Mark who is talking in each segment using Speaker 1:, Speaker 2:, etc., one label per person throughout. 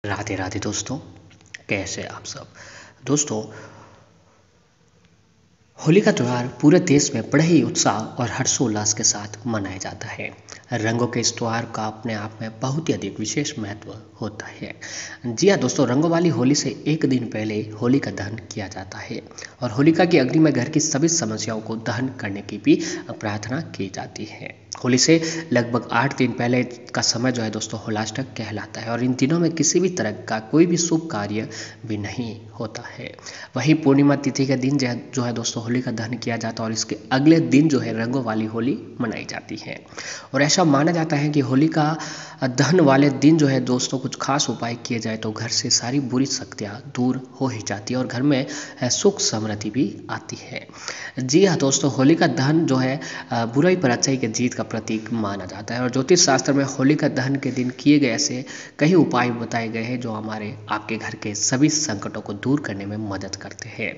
Speaker 1: राधे राधे दोस्तों, कैसे आप सब। दोस्तों, होली का त्यौहार पूरे देश में बड़े ही उत्साह और हर्षोल्लास के साथ मनाया जाता है। रंगों के इस त्यौहार का अपने आप में बहुत ही अधिक विशेष महत्व होता है। जी हाँ दोस्तों, रंगों वाली होली से एक दिन पहले होली का दहन किया जाता है और होलिका की अग्नि में घर की सभी समस्याओं को दहन करने की भी प्रार्थना की जाती है। होली से लगभग 8 दिन पहले का समय जो है दोस्तों होलाष्टक कहलाता है और इन दिनों में किसी भी तरह का कोई भी शुभ कार्य भी नहीं होता है। वहीं पूर्णिमा तिथि के दिन जो है दोस्तों होली का दहन किया जाता है और इसके अगले दिन जो है रंगों वाली होली मनाई जाती है। और ऐसा माना जाता है कि होली का दहन वाले दिन जो है दोस्तों कुछ खास उपाय किए जाए तो घर से सारी बुरी शक्तियाँ दूर हो ही जाती है और घर में सुख समृद्धि भी आती है। जी हाँ दोस्तों, होली का दहन जो है बुराई पर अच्छाई के जीत का प्रतीक माना जाता है और ज्योतिष शास्त्र में होली का दहन के दिन किए गए ऐसे कई उपाय बताए गए हैं जो हमारे आपके घर के सभी संकटों को दूर करने में मदद करते हैं।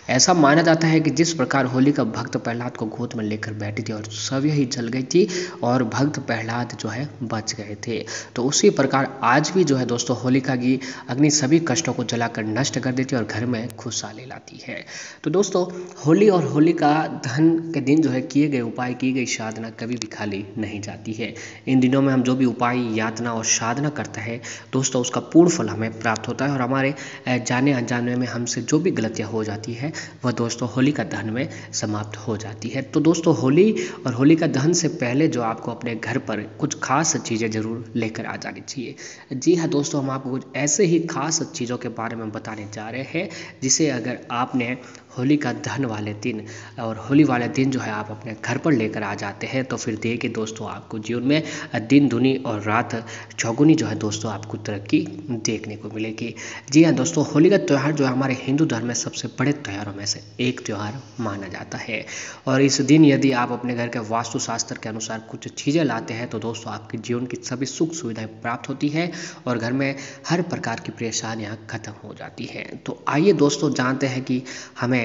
Speaker 1: ऐसा माना जाता है कि जिस प्रकार होली का भक्त प्रहलाद को गोद में लेकर बैठी थी और सब ही जल गई थी और भक्त प्रहलाद जो है बच गए थे, तो उसी प्रकार आज भी जो है दोस्तों होलिका की अग्नि सभी कष्टों को जलाकर नष्ट कर देती है और घर में खुशहाली लाती है। तो दोस्तों, होली और होलिका दहन के दिन जो है किए गए उपाय की गई साधना कभी भी खाली नहीं जाती है। इन दिनों में हम जो भी उपाय यातना और साधना करते हैं दोस्तों उसका पूर्ण फल हमें प्राप्त होता है और हमारे जाने अनजाने में हमसे जो भी गलतियाँ हो जाती है वह दोस्तों होली का दहन में समाप्त हो जाती है। तो दोस्तों, होली और होली का दहन से पहले जो आपको अपने घर पर कुछ खास चीज़ें ज़रूर लेकर आ जानी चाहिए। जी हाँ दोस्तों, हम आपको कुछ ऐसे ही खास चीज़ों के बारे में बताने जा रहे हैं जिसे अगर आपने होली का दहन वाले दिन और होली वाले दिन जो है आप अपने घर पर लेकर आ जाते हैं तो फिर देखिए दोस्तों आपको जीवन में दिन दुनी और रात चौगुनी जो है दोस्तों आपको तरक्की देखने को मिलेगी। जी हाँ दोस्तों, होली का त्यौहार जो है हमारे हिंदू धर्म में सबसे बड़े त्योहारों में से एक त्यौहार माना जाता है और इस दिन यदि आप अपने घर के वास्तुशास्त्र के अनुसार कुछ चीज़ें लाते हैं तो दोस्तों आपके जीवन की सभी सुख सुविधाएं प्राप्त होती है और घर में हर प्रकार की परेशानियां खत्म हो जाती हैं। तो आइए दोस्तों जानते हैं कि हमें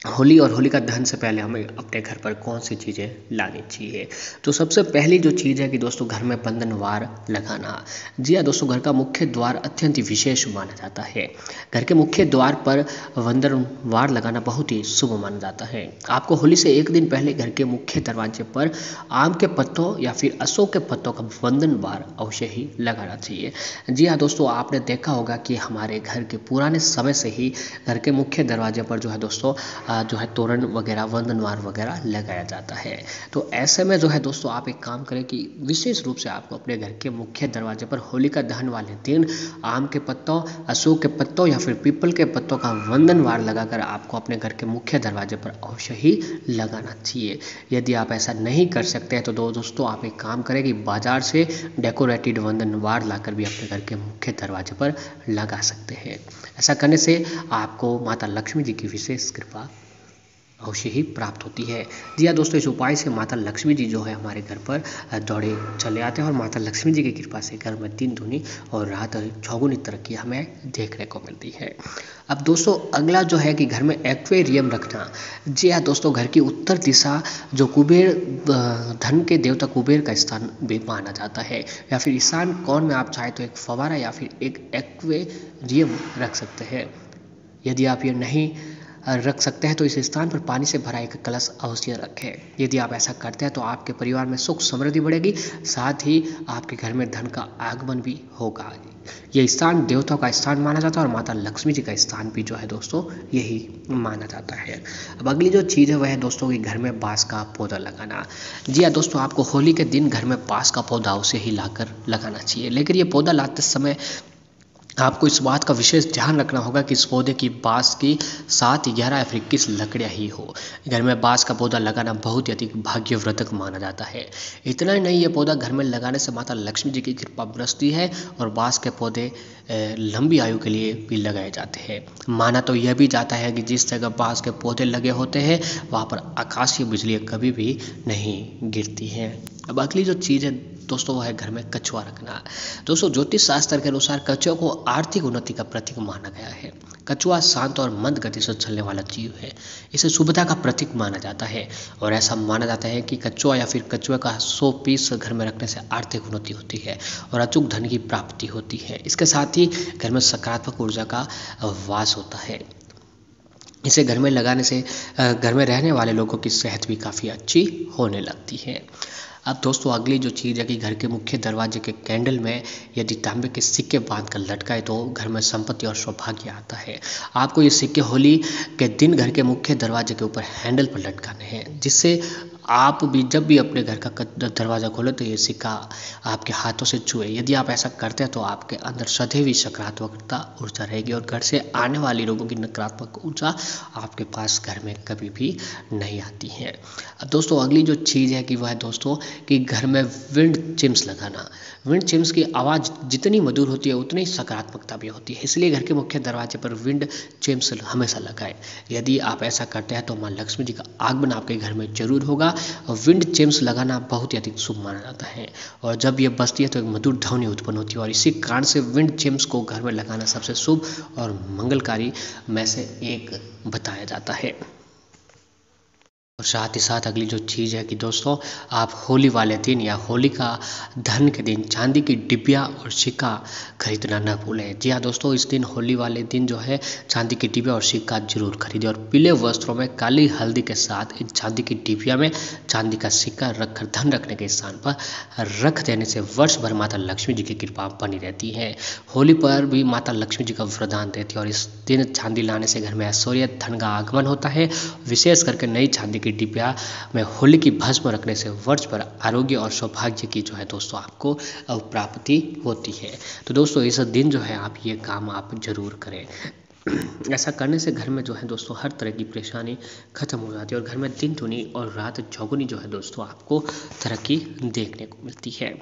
Speaker 1: होली और होलिका दहन से पहले हमें अपने घर पर कौन सी चीज़ें लानी चाहिए। तो सबसे पहली जो चीज़ है कि दोस्तों घर में बंधनवार लगाना। जी हाँ दोस्तों, घर का मुख्य द्वार अत्यंत ही विशेष माना जाता है। घर के मुख्य द्वार पर बंधनवार लगाना बहुत ही शुभ माना जाता है। आपको होली से एक दिन पहले घर के मुख्य दरवाजे पर आम के पत्तों या फिर अशोक के पत्तों का बंधनवार अवश्य ही लगाना चाहिए। जी हाँ दोस्तों, आपने देखा होगा कि हमारे घर के पुराने समय से ही घर के मुख्य दरवाजे पर जो है दोस्तों जो है तोरण वगैरह बंधनवार वगैरह लगाया जाता है। तो ऐसे में जो है दोस्तों आप एक काम करें कि विशेष रूप से आपको अपने घर के मुख्य दरवाजे पर होलिका दहन वाले दिन आम के पत्तों, अशोक के पत्तों या फिर पीपल के पत्तों का बंधनवार लगाकर आपको अपने घर के मुख्य दरवाजे पर अवश्य ही लगाना चाहिए। यदि आप ऐसा नहीं कर सकते हैं तो दोस्तों आप एक काम करें कि बाजार से डेकोरेटेड बंधनवार लाकर भी अपने घर के मुख्य दरवाजे पर लगा सकते हैं। ऐसा करने से आपको माता लक्ष्मी जी की विशेष कृपा अवश्य ही प्राप्त होती है। जी हाँ दोस्तों, इस उपाय से माता लक्ष्मी जी जो है हमारे घर पर दौड़े चले आते हैं और माता लक्ष्मी जी की कृपा से घर में दिन दुनी और रात चौगुनी तरक्की हमें देखने को मिलती है। अब दोस्तों अगला जो है कि घर में एक्वेरियम रखना। जी हाँ दोस्तों, घर की उत्तर दिशा जो कुबेर धन के देवता कुबेर का स्थान भी माना जाता है या फिर ईशान कोण में आप चाहे तो एक फवारा या फिर एक एक्वेरियम रख सकते हैं। यदि आप ये नहीं रख सकते हैं तो इस स्थान पर पानी से भरा एक कलश अवश्य रखें। यदि आप ऐसा करते हैं तो आपके परिवार में सुख समृद्धि बढ़ेगी, साथ ही आपके घर में धन का आगमन भी होगा। ये स्थान देवताओं का स्थान माना जाता है और माता लक्ष्मी जी का स्थान भी जो है दोस्तों यही माना जाता है। अब अगली जो चीज़ है वह है दोस्तों कि घर में बांस का पौधा लगाना। जी हाँ दोस्तों, आपको होली के दिन घर में बांस का पौधा उसे ही लाकर लगाना चाहिए, लेकिन ये पौधा लाते समय आपको इस बात का विशेष ध्यान रखना होगा कि इस पौधे की बांस की 7, 11 या फिर 21 लकड़ियाँ ही हो। घर में बांस का पौधा लगाना बहुत ही अधिक भाग्यवर्धक माना जाता है। इतना ही नहीं, ये पौधा घर में लगाने से माता लक्ष्मी जी की कृपा बरसती है और बांस के पौधे लंबी आयु के लिए भी लगाए जाते हैं। माना तो यह भी जाता है कि जिस जगह बांस के पौधे लगे होते हैं वहाँ पर आकाशीय बिजली कभी भी नहीं गिरती हैं। अब अगली जो चीज़ है दोस्तों वो है घर में कछुआ रखना। दोस्तों ज्योतिष शास्त्र के अनुसार कछुआ को आर्थिक उन्नति का प्रतीक माना गया है। कछुआ शांत और मंद गति से चलने वाला जीव है। इसे शुभता का प्रतीक माना जाता है और ऐसा माना जाता है कि कछुआ या फिर कछुए का 100 पीस घर में रखने से आर्थिक उन्नति होती है और अचूक धन की प्राप्ति होती है। इसके साथ ही घर में सकारात्मक ऊर्जा का वास होता है। इसे घर में लगाने से घर में रहने वाले लोगों की सेहत भी काफ़ी अच्छी होने लगती है। अब दोस्तों अगली जो चीज़ है कि घर के मुख्य दरवाजे के कैंडल में यदि तांबे के सिक्के बांध कर लटकाए तो घर में संपत्ति और सौभाग्य आता है। आपको ये सिक्के होली के दिन घर के मुख्य दरवाजे के ऊपर हैंडल पर लटकाने हैं, जिससे आप भी जब भी अपने घर का दरवाज़ा खोले तो ये सिक्का आपके हाथों से छुए। यदि आप ऐसा करते हैं तो आपके अंदर सदैव ही सकारात्मकता ऊर्जा रहेगी और घर से आने वाली लोगों की नकारात्मक ऊर्जा आपके पास घर में कभी भी नहीं आती है। अब दोस्तों अगली जो चीज़ है कि वह है दोस्तों कि घर में विंड चिम्स लगाना। विंड चिम्स की आवाज़ जितनी मधुर होती है उतनी सकारात्मकता भी होती है, इसलिए घर के मुख्य दरवाजे पर विंड चिम्स हमेशा लगाएं। यदि आप ऐसा करते हैं तो माँ लक्ष्मी जी का आगमन आपके घर में जरूर होगा। विंड चिम्स लगाना बहुत ही अधिक शुभ माना जाता है और जब ये बजती है तो एक मधुर ध्वनि उत्पन्न होती है और इसी कारण से विंड चिम्स को घर में लगाना सबसे शुभ और मंगलकारी में से एक बताया जाता है। और साथ ही साथ अगली जो चीज़ है कि दोस्तों आप होली वाले दिन या होलिका दहन के दिन चांदी की डिबिया और सिक्का खरीदना न भूलें। जी हाँ दोस्तों, इस दिन होली वाले दिन जो है चांदी की डिबिया और सिक्का जरूर खरीदें और पीले वस्त्रों में काली हल्दी के साथ इन चांदी की डिबिया में चांदी का सिक्का रखकर धन रखने के स्थान पर रख देने से वर्ष भर माता लक्ष्मी जी की कृपा बनी रहती है। होली पर भी माता लक्ष्मी जी का वरदान रहती है और इस दिन चांदी लाने से घर में ऐश्वर्य धन का आगमन होता है। विशेष करके नई चांदी की डिबिया में होली की भस्म रखने से वर्ष भर आरोग्य और सौभाग्य की जो है दोस्तों आपको प्राप्ति होती है। तो दोस्तों इस दिन जो है आप ये काम आप जरूर करें। ऐसा करने से घर में जो है दोस्तों हर तरह की परेशानी खत्म हो जाती है और घर में दिन दुनी और रात चौगुनी जो है दोस्तों आपको तरक्की देखने को मिलती है।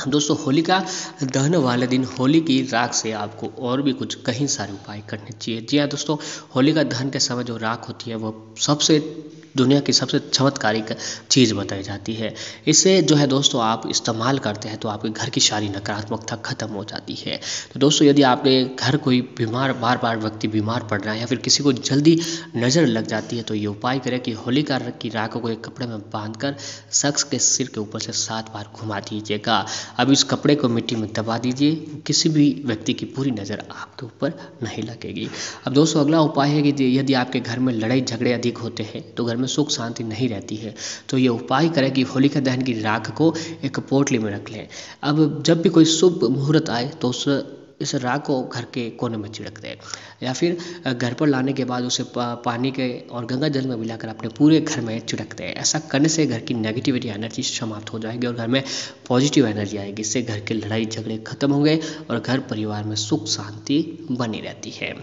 Speaker 1: दोस्तों होलिका दहन वाले दिन होली की राख से आपको और भी कुछ कई सारे उपाय करने चाहिए। जी हाँ दोस्तों, होलिका दहन के समय जो राख होती है वो सबसे दुनिया की सबसे चमत्कारिक चीज़ बताई जाती है। इसे जो है दोस्तों आप इस्तेमाल करते हैं तो आपके घर की सारी नकारात्मकता खत्म हो जाती है। तो दोस्तों यदि आपके घर कोई बीमार बार बार व्यक्ति बीमार पड़ रहा है या फिर किसी को जल्दी नज़र लग जाती है तो ये उपाय करें कि होलिका की राख को एक कपड़े में बांधकर शख्स के सिर के ऊपर से 7 बार घुमा दीजिएगा। अब इस कपड़े को मिट्टी में दबा दीजिए, किसी भी व्यक्ति की पूरी नज़र आपके ऊपर नहीं लगेगी। अब दोस्तों अगला उपाय है कि यदि आपके घर में लड़ाई झगड़े अधिक होते हैं तो घर में सुख शांति नहीं रहती है तो ये उपाय करें कि होलिका दहन की राख को एक पोटली में रख लें। अब जब भी कोई शुभ मुहूर्त आए तो इस राख को घर के कोने में छिड़क दें या फिर घर पर लाने के बाद उसे पानी के और गंगा जल में मिलाकर अपने पूरे घर में छिड़क दें। ऐसा करने से घर की नेगेटिविटी एनर्जी समाप्त हो जाएगी और घर में पॉजिटिव एनर्जी आएगी। इससे घर के लड़ाई झगड़े खत्म होंगे और घर परिवार में सुख शांति बनी रहती है।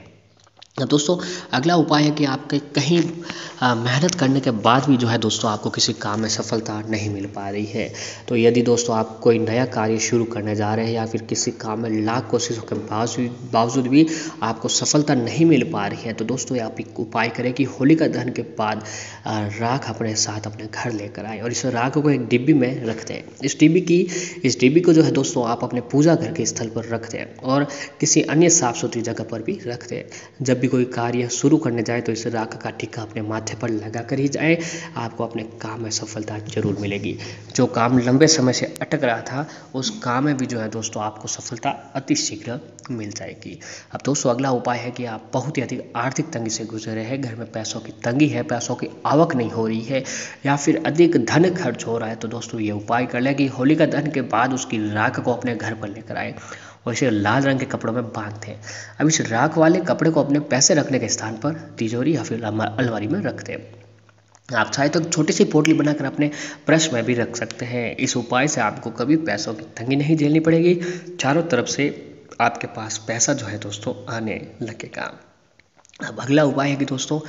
Speaker 1: दोस्तों अगला उपाय है कि आपके कहीं मेहनत करने के बाद भी जो है दोस्तों आपको किसी काम में सफलता नहीं मिल पा रही है तो यदि दोस्तों आप कोई नया कार्य शुरू करने जा रहे हैं या फिर किसी काम में लाख कोशिशों के बावजूद भी आपको सफलता नहीं मिल पा रही है तो दोस्तों आप एक उपाय करें कि होलिका दहन के बाद राख अपने साथ अपने घर लेकर आए और इस राख को एक डिब्बी में रख दें। इस डिब्बी को जो है दोस्तों आप अपने पूजा घर के स्थल पर रख दें और किसी अन्य साफ सुथरी जगह पर भी रख दें। जब भी कोई कार्य शुरू करने जाए तो इस राख का टिक्का अपने माथे पर लगा कर ही जाए, आपको अपने काम में सफलता जरूर मिलेगी। जो काम लंबे समय से अटक रहा था उस काम में भी जो है दोस्तों आपको सफलता अति शीघ्र मिल जाएगी। अब दोस्तों अगला उपाय है कि आप बहुत ही अधिक आर्थिक तंगी से गुजर रहे हैं, घर में पैसों की तंगी है, पैसों की आवक नहीं हो रही है या फिर अधिक धन खर्च हो रहा है तो दोस्तों ये उपाय कर लें कि होलिका दहन के बाद उसकी राख को अपने घर पर लेकर आए और इसे लाल रंग के कपड़ों में बांधते हैं। अब इस राख वाले कपड़े को अपने पैसे रखने के स्थान पर तिजोरी या फिर अलमारी में रखते हैं। आप चाहे तो छोटी सी पोटली बनाकर अपने पर्स में भी रख सकते हैं। इस उपाय से आपको कभी पैसों की तंगी नहीं झेलनी पड़ेगी, चारों तरफ से आपके पास पैसा जो है दोस्तों आने लगेगा। अब अगला उपाय है कि दोस्तों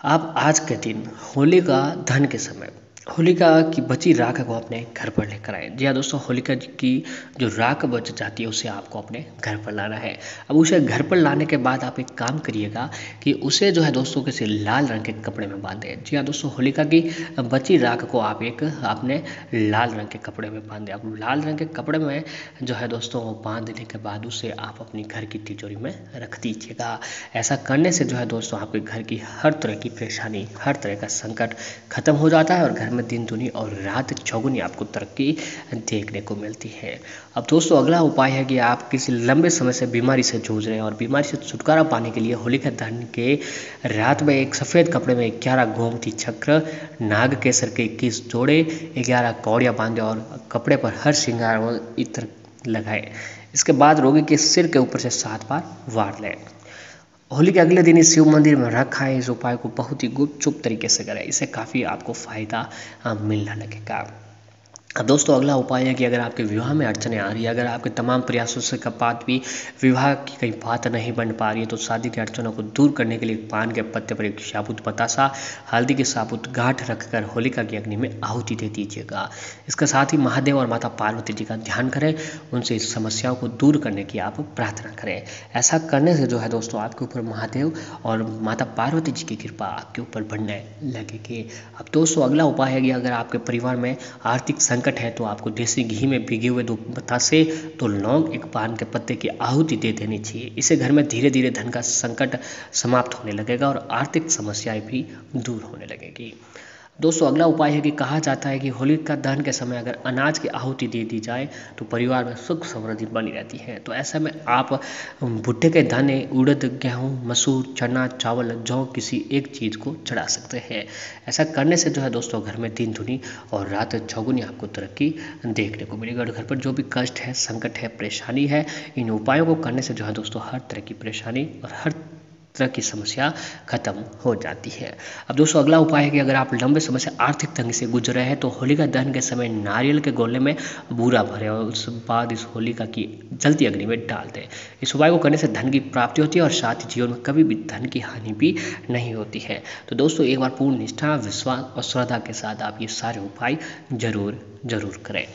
Speaker 1: आप आज के दिन होलिका दहन के समय होलिका की बची राख को अपने घर पर लेकर आए। जी हाँ दोस्तों, होलिका जी की जो राख बच जाती है उसे आपको अपने घर पर लाना है। अब उसे घर पर लाने के बाद आप एक काम करिएगा कि उसे जो है दोस्तों किसी लाल रंग के कपड़े में बांधे। जी हाँ दोस्तों, होलिका की बची राख को आप एक आपने लाल रंग के कपड़े में बांधे। अब लाल रंग के कपड़े में जो है दोस्तों बांधने के बाद उसे आप अपनी घर की तिजोरी में रख दीजिएगा। ऐसा करने से जो है दोस्तों आपके घर की हर तरह की परेशानी, हर तरह का संकट खत्म हो जाता है और घर में दिन दुनी और रात चौगुनी आपको तरक्की देखने को मिलती है। अब दोस्तों अगला उपाय है कि आप किसी लंबे समय से बीमारी से जूझ रहे हैं और बीमारी से छुटकारा पाने के लिए होलिका दहन के रात में एक सफ़ेद कपड़े में 11 गोमती चक्र, नाग केसर के 21 जोड़े, 11 कौड़ियाँ बांधे और कपड़े पर हर श्रृंगार व इत्र लगाए। इसके बाद रोगी के सिर के ऊपर से 7 बार वार लें। होली के अगले दिन इस शिव मंदिर में रखाएं। इस उपाय को बहुत ही गुपचुप तरीके से करें, इससे काफ़ी आपको फायदा मिलने लगेगा। अब दोस्तों अगला उपाय है कि अगर आपके विवाह में अड़चने आ रही है, अगर आपके तमाम प्रयासों से के बाद भी विवाह की कहीं बात नहीं बन पा रही है, तो शादी की अड़चनों को दूर करने के लिए पान के पत्ते पर एक साबुत बतासा, हल्दी की साबुत गांठ रखकर होलिका की अग्नि में आहुति दे दीजिएगा। इसके साथ ही महादेव और माता पार्वती जी का ध्यान करें, उनसे इस समस्याओं को दूर करने की आप प्रार्थना करें। ऐसा करने से जो है दोस्तों आपके ऊपर महादेव और माता पार्वती जी की कृपा आपके ऊपर बढ़ने लगेगी। अब दोस्तों अगला उपाय है कि अगर आपके परिवार में आर्थिक संकट है तो आपको देसी घी में भिगे हुए 2 बतासे, 2 लौंग, 1 पान के पत्ते की आहुति दे देनी चाहिए। इससे घर में धीरे धीरे धन का संकट समाप्त होने लगेगा और आर्थिक समस्याएं भी दूर होने लगेगी। दोस्तों अगला उपाय है कि कहा जाता है कि होलिका दहन के समय अगर अनाज की आहुति दे दी जाए तो परिवार में सुख समृद्धि बनी रहती है। तो ऐसे में आप भुट्टे के दाने, उड़द, गेहूं, मसूर, चना, चावल, जौ किसी एक चीज़ को चढ़ा सकते हैं। ऐसा करने से जो है दोस्तों घर में दिन दुनी और रात चौगुनी आपको तरक्की देखने को मिलेगी और घर पर जो भी कष्ट है, संकट है, परेशानी है, इन उपायों को करने से जो है दोस्तों हर तरह की परेशानी और हर तरह की समस्या खत्म हो जाती है। अब दोस्तों अगला उपाय है कि अगर आप लंबे समय से आर्थिक तंगी से गुजर रहे हैं तो होलिका दहन के समय नारियल के गोले में बूरा भरें और उसके बाद इस होलिका की जलती अग्नि में डाल दें। इस उपाय को करने से धन की प्राप्ति होती है और साथ ही जीवन में कभी भी धन की हानि भी नहीं होती है। तो दोस्तों एक बार पूर्ण निष्ठा, विश्वास और श्रद्धा के साथ आप ये सारे उपाय जरूर करें।